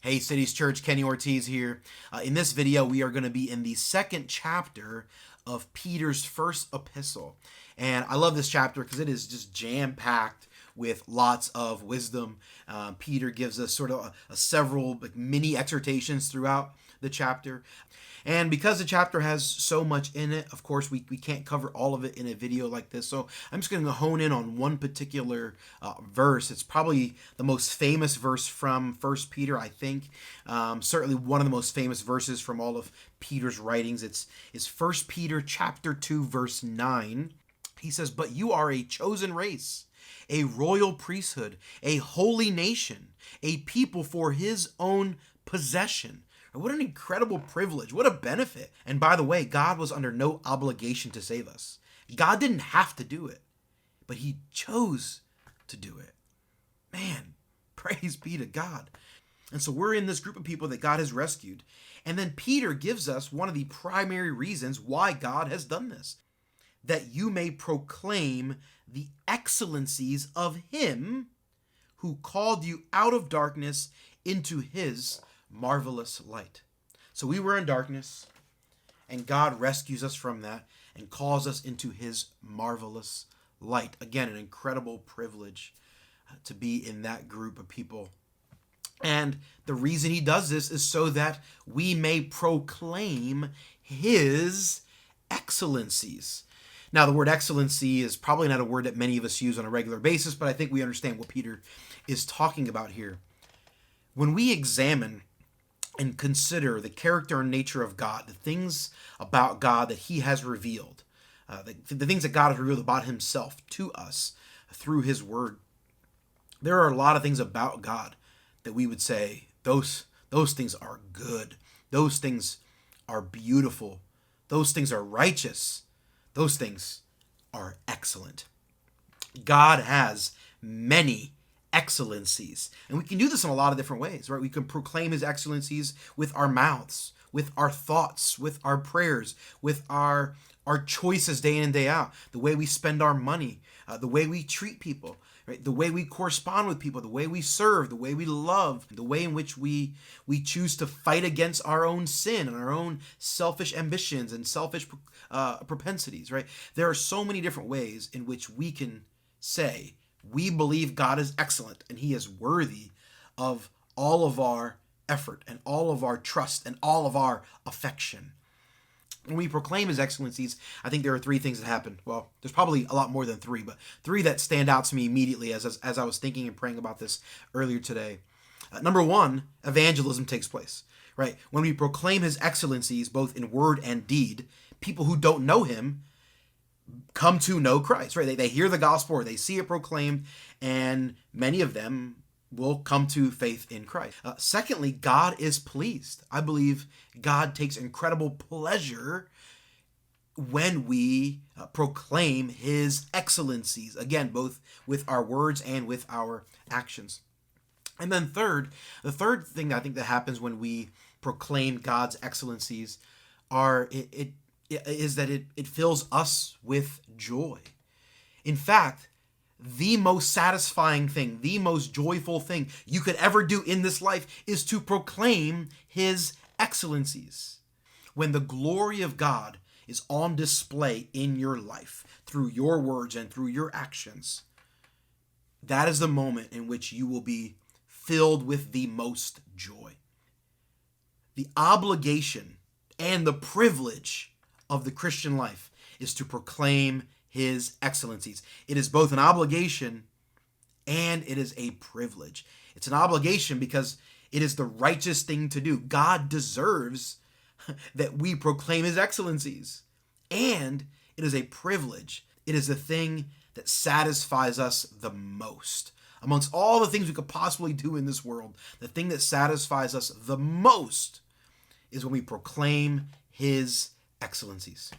Hey Cities Church, Kenny Ortiz here. In this video, we are going to be in the second chapter of Peter's first epistle. And I love this chapter because it is just jam-packed with lots of wisdom. Peter gives us sort of several mini exhortations throughout the chapter. And because the chapter has so much in it, of course, we can't cover all of it in a video like this. So I'm just going to hone in on one particular verse. It's probably the most famous verse from First Peter, I think. Certainly one of the most famous verses from all of Peter's writings. It's First Peter chapter 2, verse 9. He says, "But you are a chosen race, a royal priesthood, a holy nation, a people for his own possession." What an incredible privilege. What a benefit. And by the way, God was under no obligation to save us. God didn't have to do it, but he chose to do it. Man, praise be to God. And so we're in this group of people that God has rescued. And then Peter gives us one of the primary reasons why God has done this. That you may proclaim the excellencies of him who called you out of darkness into his marvelous light. So we were in darkness, and God rescues us from that and calls us into his marvelous light. Again, an incredible privilege to be in that group of people. And the reason he does this is so that we may proclaim his excellencies. Now, the word excellency is probably not a word that many of us use on a regular basis, but I think we understand what Peter is talking about here. When we examine and consider the character and nature of God, the things about God that he has revealed, the things that God has revealed about himself to us through his word, there are a lot of things about God that we would say, those things are good. Those things are beautiful. Those things are righteous. Those things are excellent. God has many excellencies. And we can do this in a lot of different ways, right? We can proclaim his excellencies with our mouths, with our thoughts, with our prayers, with our choices day in and day out, the way we spend our money, the way we treat people, right? The way we correspond with people, the way we serve, the way we love, the way in which we choose to fight against our own sin and our own selfish ambitions and selfish propensities, right? There are so many different ways in which we can say, we believe God is excellent and he is worthy of all of our effort and all of our trust and all of our affection. When we proclaim his excellencies, I think there are three things that happen. Well, there's probably a lot more than three, but three that stand out to me immediately as I was thinking and praying about this earlier today. Number one, evangelism takes place, right? When we proclaim his excellencies, both in word and deed, people who don't know him come to know Christ, right? They hear the gospel or they see it proclaimed, and many of them will come to faith in Christ. Secondly, God is pleased. I believe God takes incredible pleasure when we proclaim his excellencies, again, both with our words and with our actions. And then the third thing I think that happens when we proclaim God's excellencies is that it fills us with joy. In fact, the most satisfying thing, the most joyful thing you could ever do in this life is to proclaim his excellencies. When the glory of God is on display in your life through your words and through your actions, that is the moment in which you will be filled with the most joy. The obligation and the privilege of the Christian life is to proclaim his excellencies. It is both an obligation and it is a privilege. It's an obligation because it is the righteous thing to do. God deserves that we proclaim his excellencies. And it is a privilege. It is the thing that satisfies us the most. Amongst all the things we could possibly do in this world, the thing that satisfies us the most is when we proclaim his excellencies.